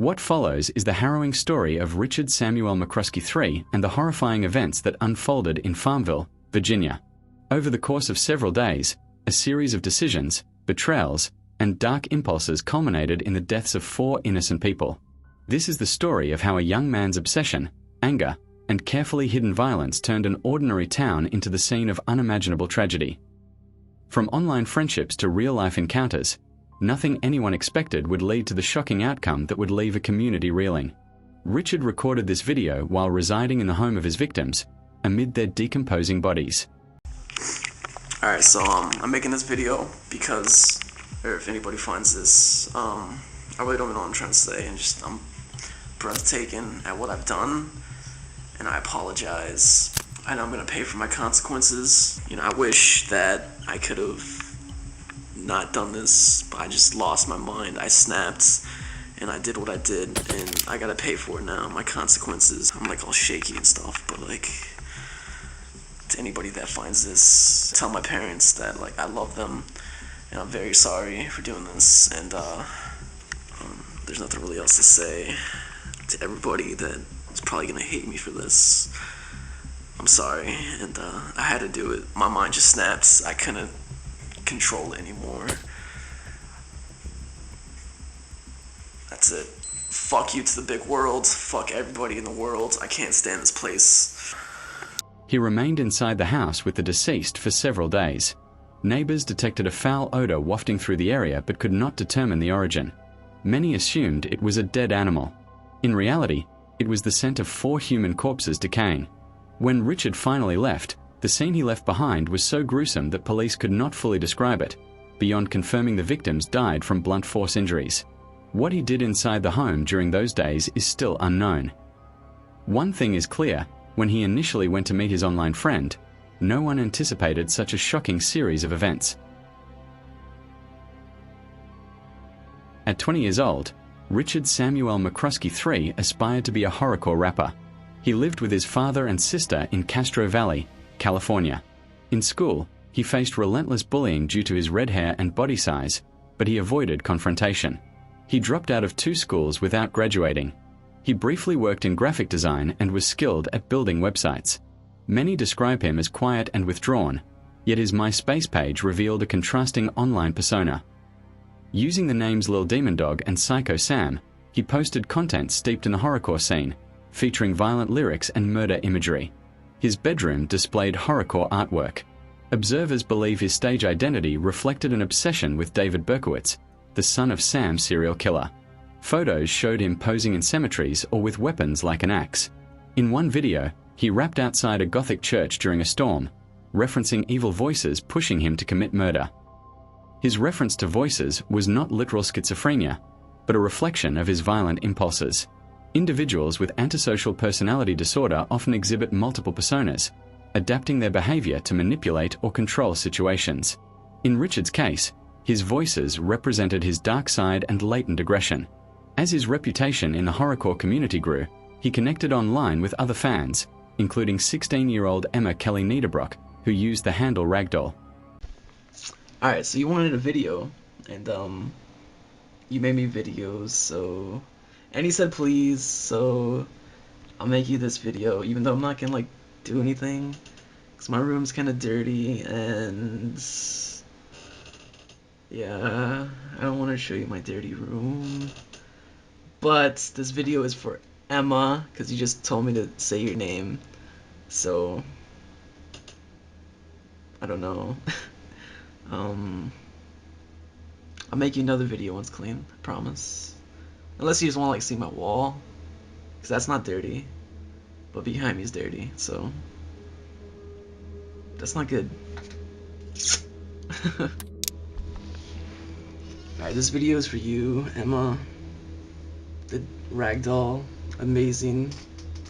What follows is the harrowing story of Richard Samuel McCruskey III and the horrifying events that unfolded in Farmville, Virginia. Over the course of several days, a series of decisions, betrayals, and dark impulses culminated in the deaths of 4 innocent people. This is the story of how a young man's obsession, anger, and carefully hidden violence turned an ordinary town into the scene of unimaginable tragedy. From online friendships to real-life encounters, nothing anyone expected would lead to the shocking outcome that would leave a community reeling. Richard recorded this video while residing in the home of his victims, amid their decomposing bodies. Alright, so I'm making this video because, or if anybody finds this, I really don't know what I'm trying to say, and I'm breathtaking at what I've done, and I apologize. I know I'm gonna pay for my consequences. You know, I wish that I could have not done this, but I just lost my mind. I snapped, and I did what I did, and I gotta pay for it now. My consequences. I'm like all shaky and stuff, but like, to anybody that finds this, tell my parents that like I love them, and I'm very sorry for doing this, and there's nothing really else to say. To everybody that is probably gonna hate me for this, I'm sorry, and I had to do it. My mind just snapped. I couldn't control it anymore. That's it. Fuck you to the big world. Fuck everybody in the world. I can't stand this place. He remained inside the house with the deceased for several days. Neighbors detected a foul odor wafting through the area but could not determine the origin. Many assumed it was a dead animal. In reality, it was the scent of 4 human corpses decaying. When Richard finally left, the scene he left behind was so gruesome that police could not fully describe it, beyond confirming the victims died from blunt force injuries. What he did inside the home during those days is still unknown. One thing is clear: when he initially went to meet his online friend, no one anticipated such a shocking series of events. At 20 years old, Richard Samuel McCruskey III aspired to be a horrorcore rapper. He lived with his father and sister in Castro Valley, California. In school, he faced relentless bullying due to his red hair and body size, but he avoided confrontation. He dropped out of 2 schools without graduating. He briefly worked in graphic design and was skilled at building websites. Many describe him as quiet and withdrawn, yet his MySpace page revealed a contrasting online persona. Using the names Lil Demon Dog and Psycho Sam, he posted content steeped in the horrorcore scene, featuring violent lyrics and murder imagery. His bedroom displayed horrorcore artwork. Observers believe his stage identity reflected an obsession with David Berkowitz, the son of Sam serial killer. Photos showed him posing in cemeteries or with weapons like an axe. In one video, he rapped outside a Gothic church during a storm, referencing evil voices pushing him to commit murder. His reference to voices was not literal schizophrenia, but a reflection of his violent impulses. Individuals with antisocial personality disorder often exhibit multiple personas, adapting their behavior to manipulate or control situations. In Richard's case, his voices represented his dark side and latent aggression. As his reputation in the horrorcore community grew, he connected online with other fans, including 16-year-old Emma Kelly Niederbrock, who used the handle Ragdoll. Alright, so you wanted a video, and you made me videos, so, and he said please, so I'll make you this video, even though I'm not gonna like do anything, because my room's kind of dirty, and yeah, I don't want to show you my dirty room, but this video is for Emma, because you just told me to say your name, so, I don't know. I'll make you another video once clean, I promise. Unless you just want to like see my wall, because that's not dirty, but behind me is dirty, so that's not good. Alright, this video is for you, Emma. The ragdoll, amazing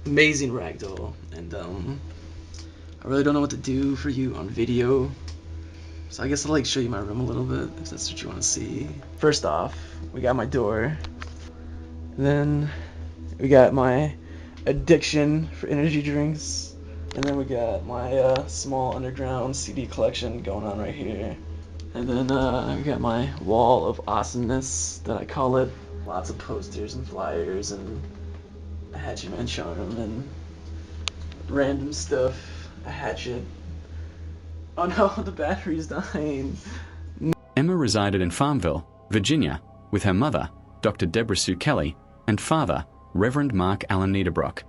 ragdoll, and I really don't know what to do for you on video. So I guess I'll like show you my room a little bit, if that's what you want to see. First off, we got my door. And then we got my addiction for energy drinks. And then we got my small underground CD collection going on right here. And then we got my wall of awesomeness that I call it. lots of posters and flyers and a Hatchet Man showing them and random stuff. A hatchet. Oh no, the battery's dying. Emma resided in Farmville, Virginia, with her mother, Dr. Deborah Sue Kelly, and father, Reverend Mark Allen Niederbrock.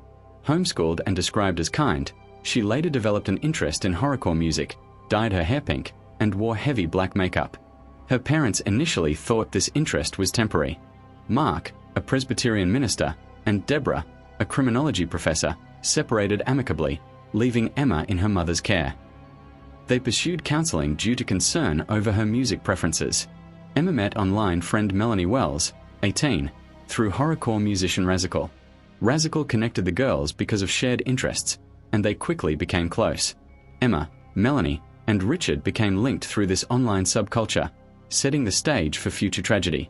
Homeschooled and described as kind, she later developed an interest in horrorcore music, dyed her hair pink, and wore heavy black makeup. Her parents initially thought this interest was temporary. Mark, a Presbyterian minister, and Deborah, a criminology professor, separated amicably, leaving Emma in her mother's care. They pursued counseling due to concern over her music preferences. Emma met online friend Melanie Wells, 18, through horrorcore musician Razical. Razical connected the girls because of shared interests, and they quickly became close. Emma, Melanie, and Richard became linked through this online subculture, setting the stage for future tragedy.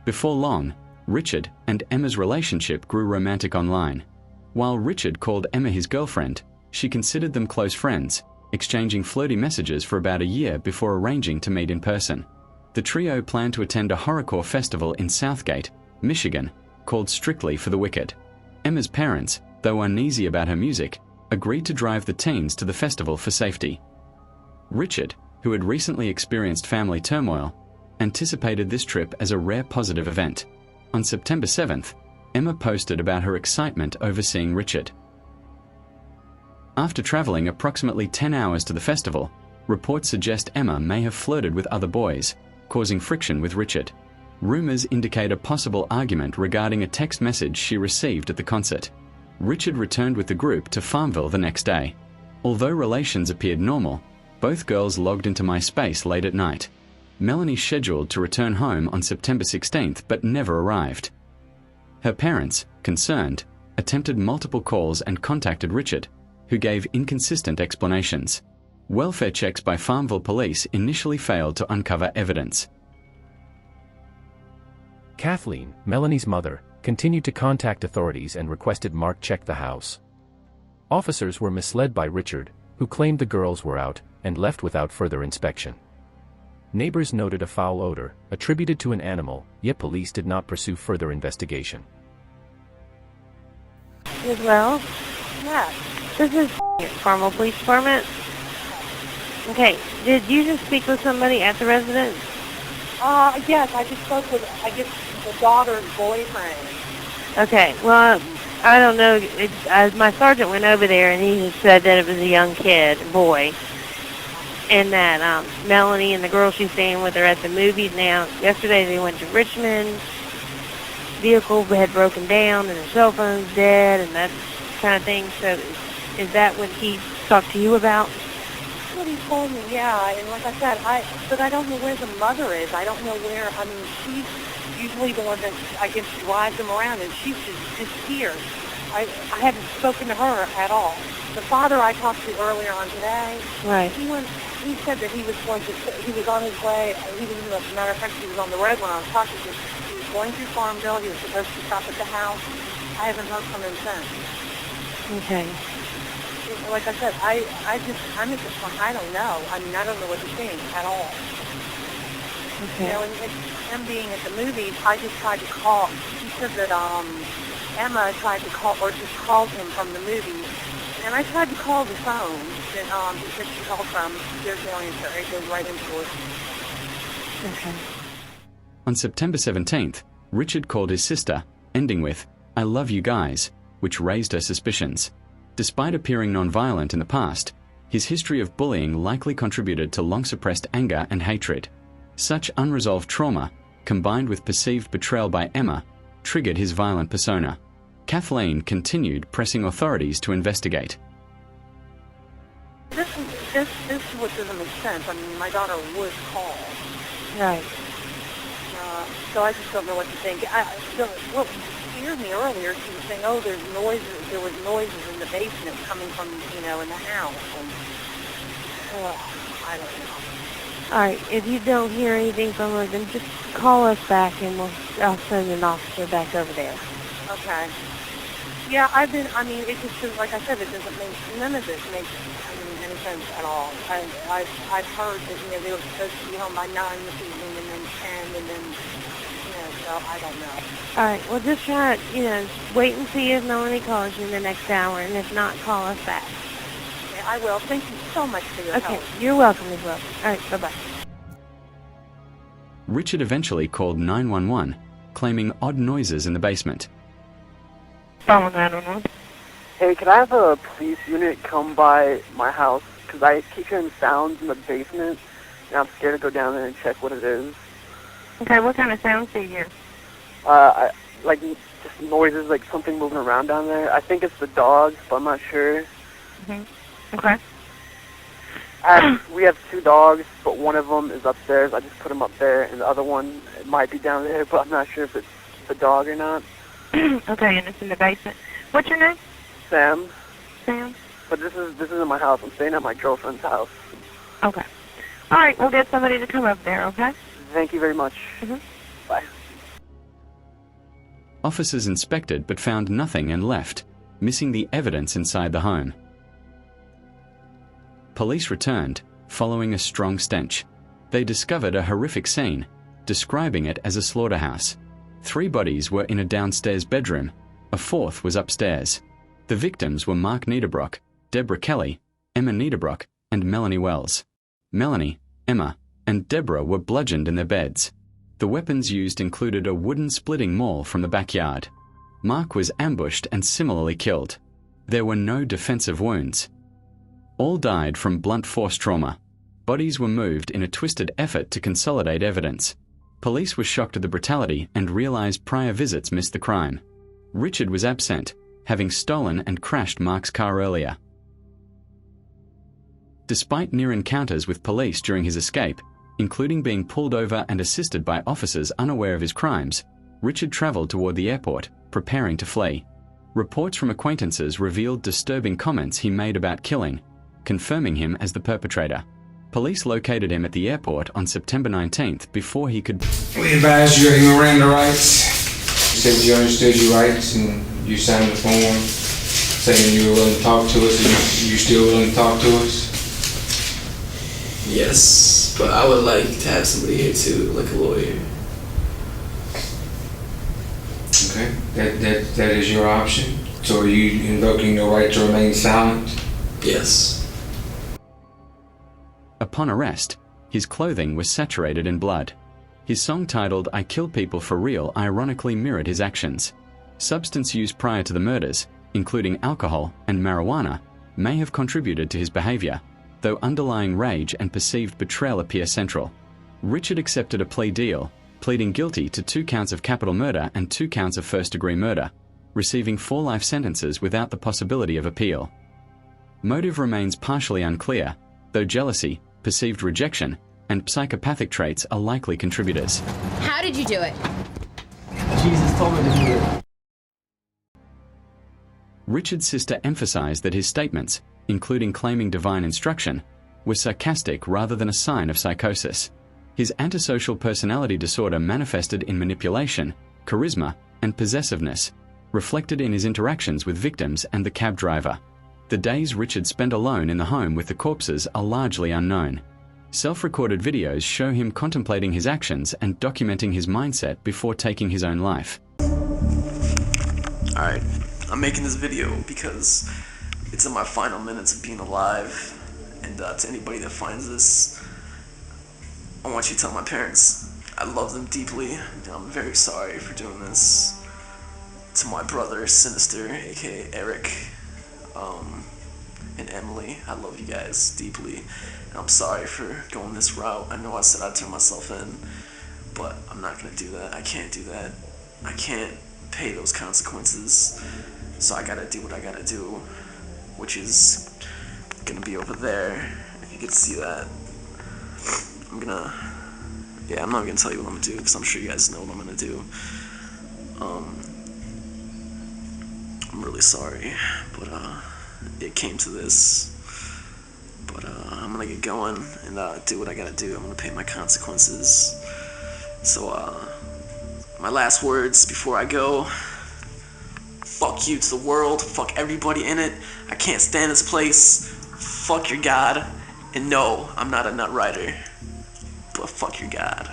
Before long, Richard and Emma's relationship grew romantic online. While Richard called Emma his girlfriend, she considered them close friends, exchanging flirty messages for about a year before arranging to meet in person. The trio planned to attend a horrorcore festival in Southgate, Michigan, called Strictly for the Wicked. Emma's parents, though uneasy about her music, agreed to drive the teens to the festival for safety. Richard, who had recently experienced family turmoil, anticipated this trip as a rare positive event. On September 7th, Emma posted about her excitement over seeing Richard. After traveling approximately 10 hours to the festival, reports suggest Emma may have flirted with other boys, causing friction with Richard. Rumors indicate a possible argument regarding a text message she received at the concert. Richard returned with the group to Farmville the next day. Although relations appeared normal, both girls logged into MySpace late at night. Melanie scheduled to return home on September 16th but never arrived. Her parents, concerned, attempted multiple calls and contacted Richard, who gave inconsistent explanations. Welfare checks by Farmville police initially failed to uncover evidence. Kathleen, Melanie's mother, continued to contact authorities and requested Mark check the house. Officers were misled by Richard, who claimed the girls were out, and left without further inspection. Neighbors noted a foul odor, attributed to an animal, yet police did not pursue further investigation. Well, yeah, this is Carmel Police Department. Okay, did you just speak with somebody at the residence? Yes, I just spoke with, the daughter's boyfriend. Okay, well, I don't know. My sergeant went over there and he said that it was a young kid, a boy, and that Melanie and the girl she's staying with are at the movies now. Yesterday they went to Richmond. Vehicle had broken down and the cell phone's dead and that kind of thing. So is that what he talked to you about? That's what he told me, yeah. And like I said, I don't know where the mother is. I don't know where. I mean, she's usually the one that, I guess, drives them around, and she's just disappeared. I haven't spoken to her at all. The father I talked to earlier on today, Right. He said that he was he was on his way. As a matter of fact, he was on the road when I was talking to him. He was going through Farmville. He was supposed to stop at the house. I haven't heard from him since. Okay. Like I said, I'm at this point, I don't know. I mean, I don't know what to think at all. Okay. You know, and him being at the movies, I just tried to call. He said that Emma tried to call, or just called him from the movies. And I tried to call the phone that he said she called from. There's no answer. It goes right into it. Okay. On September 17th, Richard called his sister, ending with, "I love you guys," which raised her suspicions. Despite appearing non-violent in the past, his history of bullying likely contributed to long-suppressed anger and hatred. Such unresolved trauma, combined with perceived betrayal by Emma, triggered his violent persona. Kathleen continued pressing authorities to investigate. This is what doesn't make sense. I mean, my daughter was called. Right. So I just don't know what to think. scared me earlier. She was saying, oh, there was noises in the basement coming from, in the house. And, I don't know. All right, if you don't hear anything from her, then just call us back and I'll send an officer back over there. Okay. Yeah, it just, like I said, none of this makes any sense at all. I've heard that, they were supposed to be home by 9 this evening and then 10 and then, so I don't know. All right, well, just try to, wait and see if Melanie calls you in the next hour, and if not, call us back. Yeah, I will. Thank you so much for your help. Okay, you're welcome as well. All right, bye-bye. Richard eventually called 911, claiming odd noises in the basement. Phone 911. Hey, can I have a police unit come by my house? Because I keep hearing sounds in the basement, and I'm scared to go down there and check what it is. Okay, what kind of sounds do you hear? Just noises, like something moving around down there. I think it's the dogs, but I'm not sure. Mm-hmm. Okay. We have 2 dogs, but one of them is upstairs. I just put him up there, and the other one might be down there, but I'm not sure if it's the dog or not. Okay, and it's in the basement. What's your name? Sam. Sam? But this isn't my house. I'm staying at my girlfriend's house. Okay. All right, we'll get somebody to come up there, okay? Thank you very much. Mm-hmm. Bye. Officers inspected but found nothing and left, missing the evidence inside the home. Police returned, following a strong stench. They discovered a horrific scene, describing it as a slaughterhouse. 3 bodies were in a downstairs bedroom. A 4th was upstairs. The victims were Mark Niederbrock, Deborah Kelly, Emma Niederbrock, and Melanie Wells. Melanie, Emma, and Deborah were bludgeoned in their beds. The weapons used included a wooden splitting maul from the backyard. Mark was ambushed and similarly killed. There were no defensive wounds. All died from blunt force trauma. Bodies were moved in a twisted effort to consolidate evidence. Police were shocked at the brutality and realized prior visits missed the crime. Richard was absent, having stolen and crashed Mark's car earlier. Despite near encounters with police during his escape, including being pulled over and assisted by officers unaware of his crimes, Richard traveled toward the airport, preparing to flee. Reports from acquaintances revealed disturbing comments he made about killing, confirming him as the perpetrator. Police located him at the airport on September 19th before he could... We advised you of your Miranda rights. You said you understood your rights and you signed the form saying you were willing to talk to us and you still willing to talk to us? Yes, but I would like to have somebody here too, like a lawyer. Okay, that is your option. So are you invoking your right to remain silent? Yes. Upon arrest, his clothing was saturated in blood. His song titled "I Kill People for Real" ironically mirrored his actions. Substance use prior to the murders, including alcohol and marijuana, may have contributed to his behavior, though underlying rage and perceived betrayal appear central. Richard accepted a plea deal, pleading guilty to 2 counts of capital murder and 2 counts of first-degree murder, receiving 4 life sentences without the possibility of appeal. Motive remains partially unclear, though jealousy, perceived rejection, and psychopathic traits are likely contributors. How did you do it? Jesus told me to do it. Richard's sister emphasized that his statements, including claiming divine instruction, were sarcastic rather than a sign of psychosis. His antisocial personality disorder manifested in manipulation, charisma, and possessiveness, reflected in his interactions with victims and the cab driver. The days Richard spent alone in the home with the corpses are largely unknown. Self-recorded videos show him contemplating his actions and documenting his mindset before taking his own life. Alright, I'm making this video because it's in my final minutes of being alive, and to anybody that finds this, I want you to tell my parents I love them deeply, and I'm very sorry for doing this. To my brother, Sinister, aka Eric, and Emily, I love you guys deeply, and I'm sorry for going this route. I know I said I'd turn myself in, but I'm not gonna do that. I can't do that. I can't pay those consequences, so I gotta do what I gotta do, which is gonna be over there, if you can see that. I'm not gonna tell you what I'm gonna do, because I'm sure you guys know what I'm gonna do. I'm really sorry, but it came to this. But I'm gonna get going and do what I gotta do. I'm gonna pay my consequences. So my last words before I go: fuck you to the world. Fuck everybody in it. I can't stand this place. Fuck your God. And no, I'm not a nut rider. But fuck your God.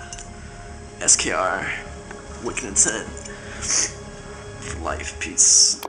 SKR. Wicked Intent. For life. Peace.